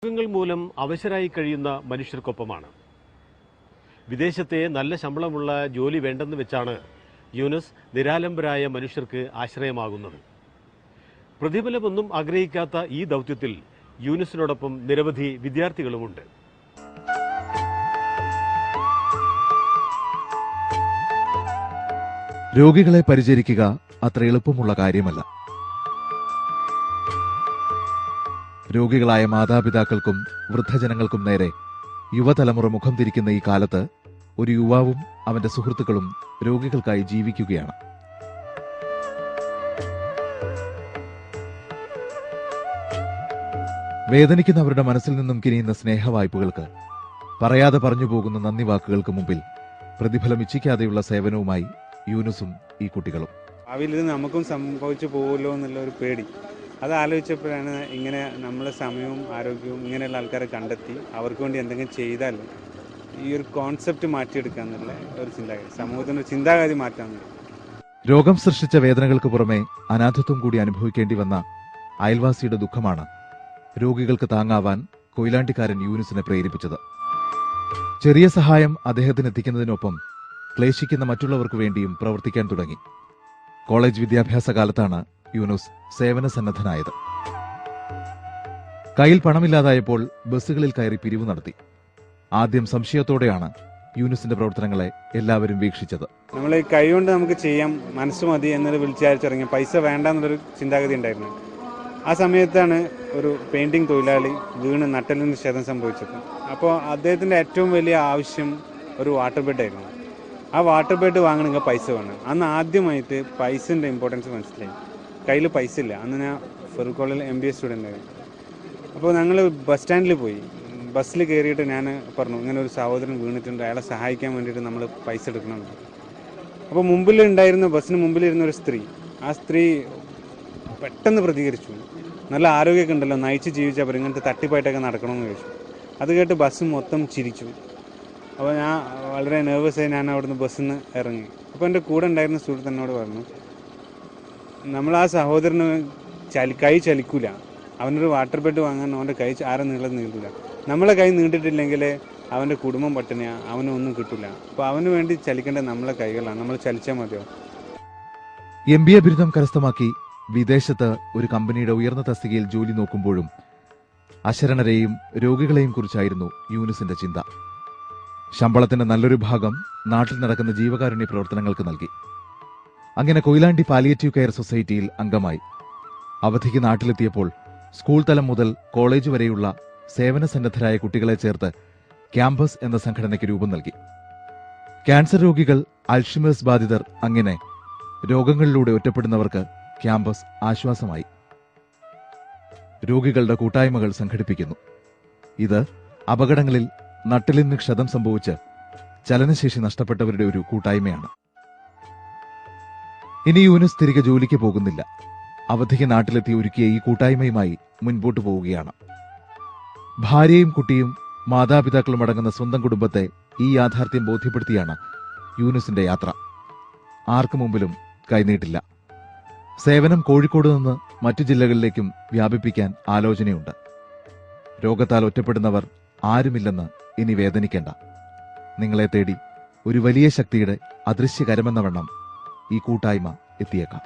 രോഗങ്ങൾ മൂലം അവശരായി കഴിയുന്ന മനുഷ്യർക്കൊപ്പമാണ്. വിദേശത്തെ നല്ല ശമ്പളമുള്ള ജോലി വേണ്ടെന്ന് വെച്ചാണ് യൂനുസ് നിരാലംബരായ മനുഷ്യർക്ക് ആശ്രയമാകുന്നത്. പ്രതിഫലമൊന്നും ആഗ്രഹിക്കാത്ത ഈ ദൗത്യത്തിൽ യൂനുസിനോടൊപ്പം നിരവധി വിദ്യാർത്ഥികളുമുണ്ട്. രോഗികളെ പരിചരിക്കുക അത്ര എളുപ്പമുള്ള കാര്യമല്ല. രോഗികളായ മാതാപിതാക്കൾക്കും വൃദ്ധജനങ്ങൾക്കും നേരെ യുവതലമുറ മുഖം തിരിക്കുന്ന ഈ കാലത്ത് ഒരു യുവാവും അവന്റെ സുഹൃത്തുക്കളും രോഗികൾക്കായി ജീവിക്കുകയാണ്. വേദനിക്കുന്നവരുടെ മനസ്സിൽ നിന്നും കിനിയുന്ന സ്നേഹവായ്പകൾക്ക്, പറയാതെ പറഞ്ഞു പോകുന്ന നന്ദി വാക്കുകൾക്ക് മുമ്പിൽ പ്രതിഫലം ഇച്ഛിക്കാതെയുള്ള സേവനവുമായി യൂനുസും ഈ കുട്ടികളും. ഭാവിയിൽ ഇത് നമുക്കും സംഭവിച്ചു പോകുമല്ലോ എന്നുള്ള ഒരു പേടി, അത് ആലോചിച്ചപ്പോഴാണ് ഇങ്ങനെ നമ്മളെ സമയവും ആരോഗ്യവും ഇങ്ങനെയുള്ള ആൾക്കാരെ കണ്ടെത്തി അവർക്ക് വേണ്ടി എന്തെങ്കിലും ചെയ്താൽ ഈ ഒരു കോൺസെപ്റ്റ് മാറ്റിയെടുക്കുക എന്നുള്ള ഒരു ചിന്താഗതി, സമൂഹത്തിൻ്റെ ചിന്താഗതി മാറ്റാൻ. രോഗം സൃഷ്ടിച്ച വേദനകൾക്ക് പുറമെ അനാഥത്വം കൂടി അനുഭവിക്കേണ്ടി വന്ന അയൽവാസിയുടെ ദുഃഖമാണ് രോഗികൾക്ക് താങ്ങാവാൻ കൊയിലാണ്ടിക്കാരൻ യൂനുസിനെ പ്രേരിപ്പിച്ചത്. ചെറിയ സഹായം അദ്ദേഹത്തിന് എത്തിക്കുന്നതിനൊപ്പം ക്ലേശിക്കുന്ന മറ്റുള്ളവർക്ക് വേണ്ടിയും പ്രവർത്തിക്കാൻ തുടങ്ങി. കോളേജ് വിദ്യാഭ്യാസ കാലത്താണ് യൂനുസ് സേവന സന്നദ്ധനായത്. കയ്യിൽ പണമില്ലാതായപ്പോൾ ബസ്സുകളിൽ കയറി പിരിവ് നടത്തി. ആദ്യം സംശയത്തോടെയാണ് യൂനുസിന്റെ പ്രവർത്തനങ്ങളെ എല്ലാവരും വീക്ഷിച്ചത്. നമ്മൾ ഈ കൈ കൊണ്ട് നമുക്ക് ചെയ്യാം, മനസ്സ് മതി എന്നത് വിളിച്ചയച്ചിറങ്ങി, പൈസ വേണ്ട എന്നുള്ളൊരു ചിന്താഗതി ഉണ്ടായിരുന്നു. ആ സമയത്താണ് ഒരു പെയിന്റിംഗ് തൊഴിലാളി വീണ് നട്ടലിന് ക്ഷതം സംഭവിച്ചത്. അപ്പോൾ അദ്ദേഹത്തിൻ്റെ ഏറ്റവും വലിയ ആവശ്യം ഒരു വാട്ടർ ബെഡായിരുന്നു. ആ വാട്ടർ ബെഡ് വാങ്ങണമെങ്കിൽ പൈസ വേണം. അന്ന് ആദ്യമായിട്ട് പൈസൻ്റെ ഇമ്പോർട്ടൻസ് മനസ്സിലായി. കയ്യിൽ പൈസ ഇല്ല. അന്ന് ഞാൻ ഫറൂഖ് കോളേജിൽ MBA സ്റ്റുഡൻ്റ് ആയിരുന്നു. അപ്പോൾ ഞങ്ങൾ ബസ് സ്റ്റാൻഡിൽ പോയി. ബസ്സിൽ കയറിയിട്ട് ഞാൻ പറഞ്ഞു, ഇങ്ങനെ ഒരു സഹോദരൻ വീണിട്ടുണ്ട്, അയാളെ സഹായിക്കാൻ വേണ്ടിയിട്ട് നമ്മൾ പൈസ എടുക്കണം. അപ്പോൾ ബസ്സിന് മുമ്പിലിരുന്ന ഒരു സ്ത്രീ, ആ സ്ത്രീ പെട്ടെന്ന് പ്രതികരിച്ചു. നല്ല ആരോഗ്യമൊക്കെ ഉണ്ടല്ലോ, നയിച്ച് ജീവിച്ചപ്പോൾ ഇങ്ങനത്തെ തട്ടിപ്പായിട്ടൊക്കെ നടക്കണമെന്ന് ചോദിച്ചു. അത് കേട്ട് ബസ് മൊത്തം ചിരിച്ചു. അപ്പോൾ ഞാൻ വളരെ നെർവസായി ഞാൻ അവിടുന്ന് ബസ്സിൽ നിന്ന് ഇറങ്ങി. അപ്പോൾ എൻ്റെ കൂടെ ഉണ്ടായിരുന്ന സുഹൃത്ത് എന്നോട് പറഞ്ഞു, നമ്മൾ ആ സഹോദരന് കൈ ചലിക്കൂല, അവനൊരു വാട്ടർ ബെഡ് വാങ്ങാൻ അവൻ്റെ കൈ ആരും നീണ്ടില്ല. നമ്മളെ കൈ നീണ്ടിട്ടില്ലെങ്കിൽ അവൻ്റെ കുടുംബം പട്ടിണിയാണ്, അവനൊന്നും കിട്ടില്ല. അപ്പോൾ അവന് വേണ്ടി ചലിക്കേണ്ടത് നമ്മളെ കൈകളാണ്, നമ്മൾ ചലിച്ചാൽ മതിയോ. MBA ബിരുദം കരസ്ഥമാക്കി വിദേശത്ത് ഒരു കമ്പനിയുടെ ഉയർന്ന തസ്തികയിൽ ജോലി നോക്കുമ്പോഴും അശരണരെയും രോഗികളെയും കുറിച്ചായിരുന്നു യൂനുസിന്റെ ചിന്ത. ശമ്പളത്തിന്റെ നല്ലൊരു ഭാഗം നാട്ടിൽ നടക്കുന്ന ജീവകാരുണ്യ പ്രവർത്തനങ്ങൾക്ക് നൽകി. അങ്ങനെ കൊയിലാണ്ടി പാലിയേറ്റീവ് കെയർ സൊസൈറ്റിയിൽ അംഗമായി. അവധിക്ക് നാട്ടിലെത്തിയപ്പോൾ സ്കൂൾ തലം മുതൽ കോളേജ് വരെയുള്ള സേവന സന്നദ്ധരായ കുട്ടികളെ ചേർത്ത് ക്യാമ്പസ് എന്ന സംഘടനയ്ക്ക് രൂപം നൽകി. ക്യാൻസർ രോഗികൾ, അൽഷിമേഴ്സ് ബാധിതർ, അങ്ങനെ രോഗങ്ങളിലൂടെ ഒറ്റപ്പെടുന്നവർക്ക് ക്യാമ്പസ് ആശ്വാസമായി. രോഗികളുടെ കൂട്ടായ്മകൾ സംഘടിപ്പിക്കുന്നു. ഇത് അപകടങ്ങളിൽ നട്ടെല്ലിന് ക്ഷതം സംഭവിച്ച് ചലനശേഷി നഷ്ടപ്പെട്ടവരുടെ ഒരു കൂട്ടായ്മയാണ്. ഇനി യൂനുസ് തിരികെ ജോലിക്ക് പോകുന്നില്ല. അവധിക്ക് നാട്ടിലെത്തി ഒരുക്കിയ ഈ കൂട്ടായ്മയുമായി മുൻപോട്ടു പോവുകയാണ്. ഭാര്യയും കുട്ടിയും മാതാപിതാക്കളും അടങ്ങുന്ന സ്വന്തം കുടുംബത്തെ ഈ യാഥാർത്ഥ്യം ബോധ്യപ്പെടുത്തിയാണ് യൂനുസിന്റെ യാത്ര. ആർക്കു മുമ്പിലും കൈനീട്ടില്ല. സേവനം കോഴിക്കോട് നിന്ന് മറ്റു ജില്ലകളിലേക്കും വ്യാപിപ്പിക്കാൻ ആലോചനയുണ്ട്. രോഗത്താൽ ഒറ്റപ്പെടുന്നവർ ആരുമില്ലെന്ന് ഇനി വേദനിക്കേണ്ട. നിങ്ങളെ തേടി ഒരു വലിയ ശക്തിയുടെ അദൃശ്യകരമെന്ന വണ്ണം ഈ കൂട്ടായ്മ എത്തിയേക്കാം.